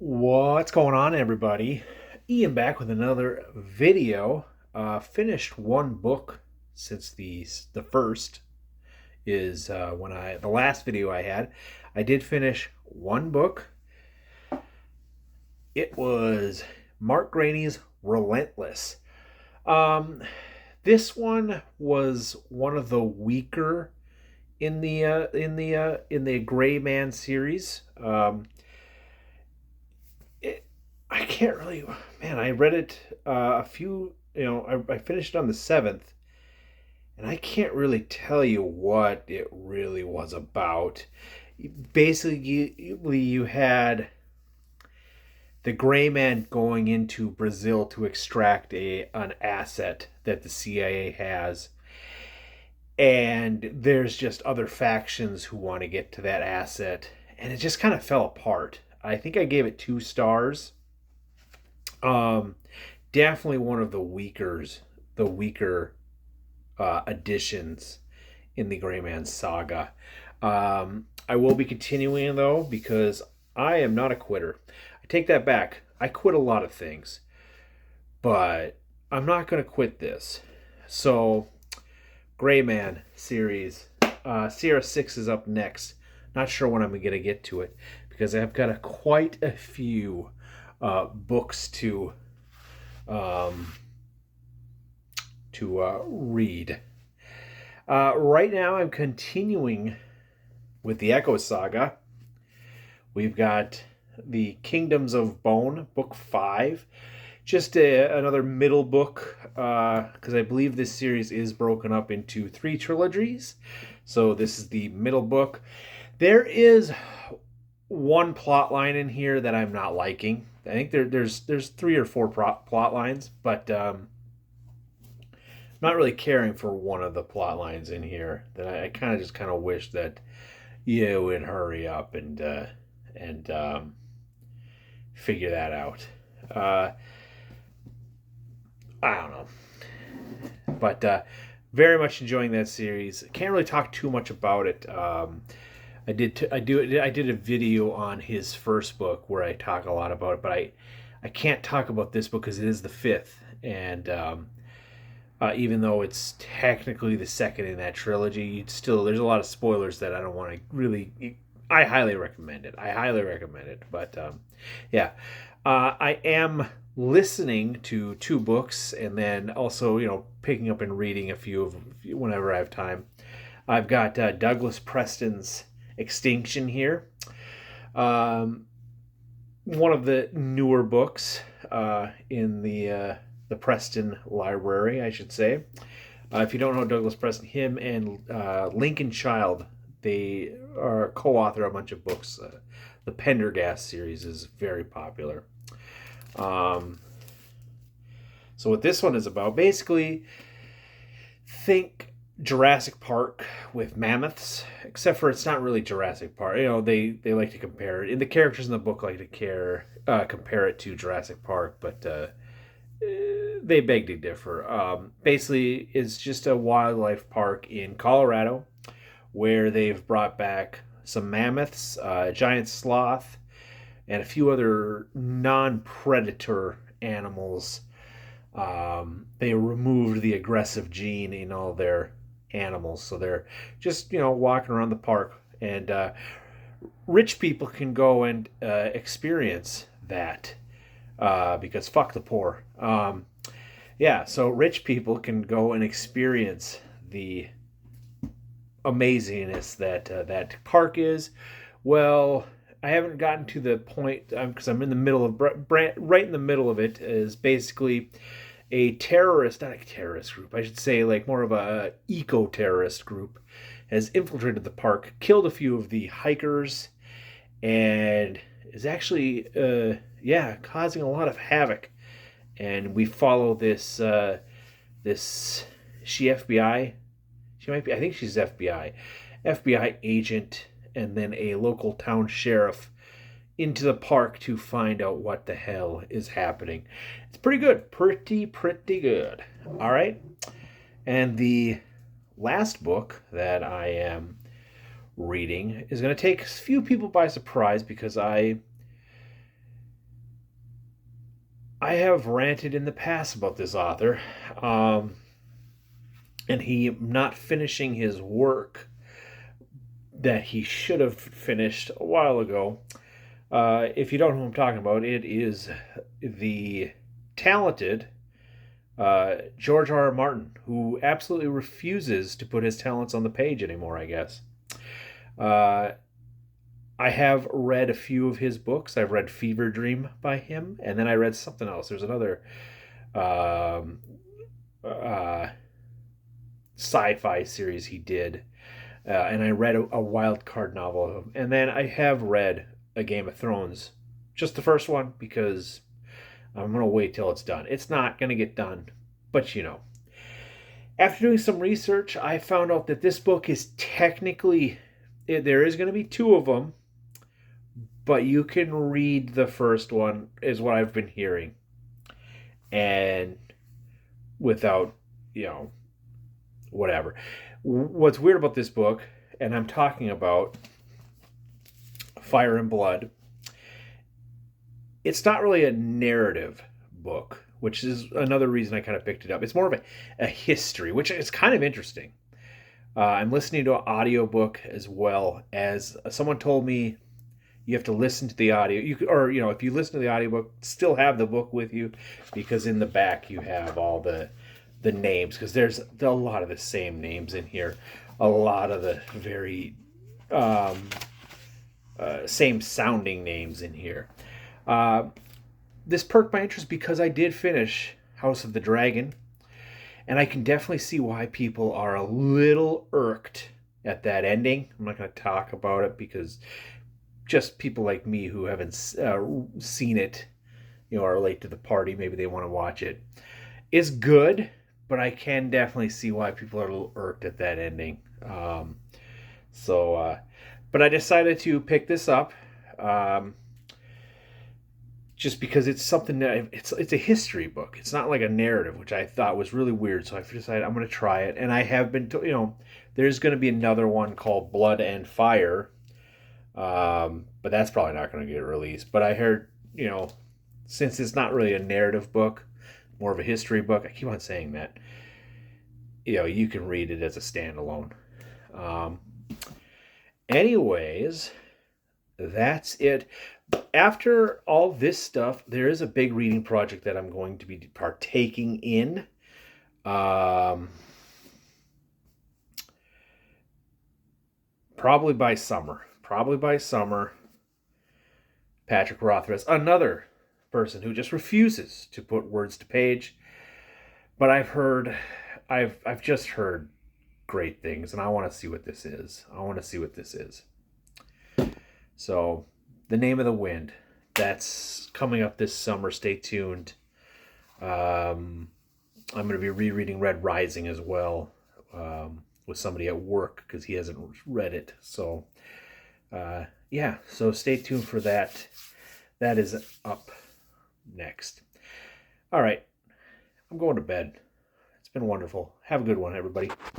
What's going on, everybody? Ian back with another video. Finished one book since the first is when I the last video I had. I did finish one book. It was Mark Graney's Relentless. Um, this one was one of the weaker in the Gray Man series. It, I can't really, man. I read it a few. I finished it on the seventh, and I can't really tell you what it really was about. Basically, you had the Gray Man going into Brazil to extract an asset that the CIA has, and there's just other factions who want to get to that asset, and it just kind of fell apart. I think I gave it 2 stars. Um, Definitely one of the weaker additions in the Gray Man saga. I will be continuing though because I am not a quitter. I take that back. I quit a lot of things, but I'm not going to quit this. So, Gray Man series, Sierra 6 is up next. Not sure when I'm going to get to it because I've got quite a few books um, to read. Right now, I'm continuing with the Echo Saga. We've got the Kingdoms of Bone, Book 5. Just another middle book, because I believe this series is broken up into 3 trilogies. So this is the middle book. There is one plot line in here that I'm not liking. I think there's 3 or 4 plot lines, but not really caring for one of the plot lines in here. That I kind of wish that you would hurry up and figure that out. Uh, I don't know, but very much enjoying that series. Can't really talk too much about it. I did a video on his first book where I talk a lot about it, but I can't talk about this book because it is the fifth, and even though it's technically the second in that trilogy, still there's a lot of spoilers that I don't want to really. I highly recommend it. But yeah, I am listening to 2 books and then also picking up and reading a few of whenever I have time. I've got Douglas Preston's Extinction here. Um, One of the newer books in the Preston Library, I should say. If you don't know Douglas Preston, him and Lincoln Child, they are co-author a bunch of books. The Pendergast series is very popular. Um, so what this one is about, basically, think Jurassic Park with mammoths, except for it's not really Jurassic Park. They like to compare it. And the characters in the book like to compare it to Jurassic Park, but they beg to differ. Basically, it's just a wildlife park in Colorado where they've brought back some mammoths, a giant sloth, and a few other non-predator animals. They removed the aggressive gene in all their animals, so they're just walking around the park, and rich people can go and experience that because fuck the poor. Yeah, so rich people can go and experience the amazingness that park is. Well, I haven't gotten to the point because I'm in the middle of right in the middle of it is basically a terrorist, not a terrorist group, I should say, like more of a eco-terrorist group, has infiltrated the park, killed a few of the hikers, and is actually, yeah, causing a lot of havoc. And we follow this she FBI, she might be, I think she's FBI agent, and then a local town sheriff into the park to find out what the hell is happening. It's pretty good. Pretty good. All right. And the last book that I am reading is going to take a few people by surprise because I I have ranted in the past about this author, and he not finishing his work that he should have finished a while ago. If you don't know who I'm talking about, it is the talented George R. R. Martin, who absolutely refuses to put his talents on the page anymore, I guess. Uh, I have read a few of his books. I've read Fever Dream by him, and then I read something else. There's another um, uh, sci-fi series he did, and I read a wild card novel of him. And then I have read a Game of Thrones, just the first one, because I'm gonna wait till it's done. It's not gonna get done, but you know. After doing some research, I found out that this book is technically there is going to be two of them, but you can read the first one, is what I've been hearing, and without, you know, whatever. What's weird about this book, and I'm talking about Fire and Blood, it's not really a narrative book, which is another reason I kind of picked it up. It's more of a history, which is kind of interesting. I'm listening to an audiobook as well. As someone told me, you have to listen to the audio. If you listen to the audiobook, still have the book with you, because in the back you have all the names, because there's a lot of the same names in here, a lot of the very same sounding names in here. This perked my interest because I did finish House of the Dragon, and I can definitely see why people are a little irked at that ending. I'm not going to talk about it because just people like me who haven't seen it, are late to the party. Maybe they want to watch it. It's good, but I can definitely see why people are a little irked at that ending. But I decided to pick this up. Just because it's something that it's a history book. It's not like a narrative, which I thought was really weird. So I decided I'm going to try it, and I have been, there's going to be another one called Blood and Fire, but that's probably not going to get released. But I heard, since it's not really a narrative book, more of a history book. I keep on saying that. You can read it as a standalone. Anyways, that's it. After all this stuff, there is a big reading project that I'm going to be partaking in. Probably by summer. Patrick Rothfuss, another person who just refuses to put words to page. But I've just heard great things, and I want to see what this is. So, The Name of the Wind, that's coming up this summer. Stay tuned. I'm going to be rereading Red Rising as well, with somebody at work because he hasn't read it. So, so stay tuned for that. That is up next. All right, I'm going to bed. It's been wonderful. Have a good one, everybody.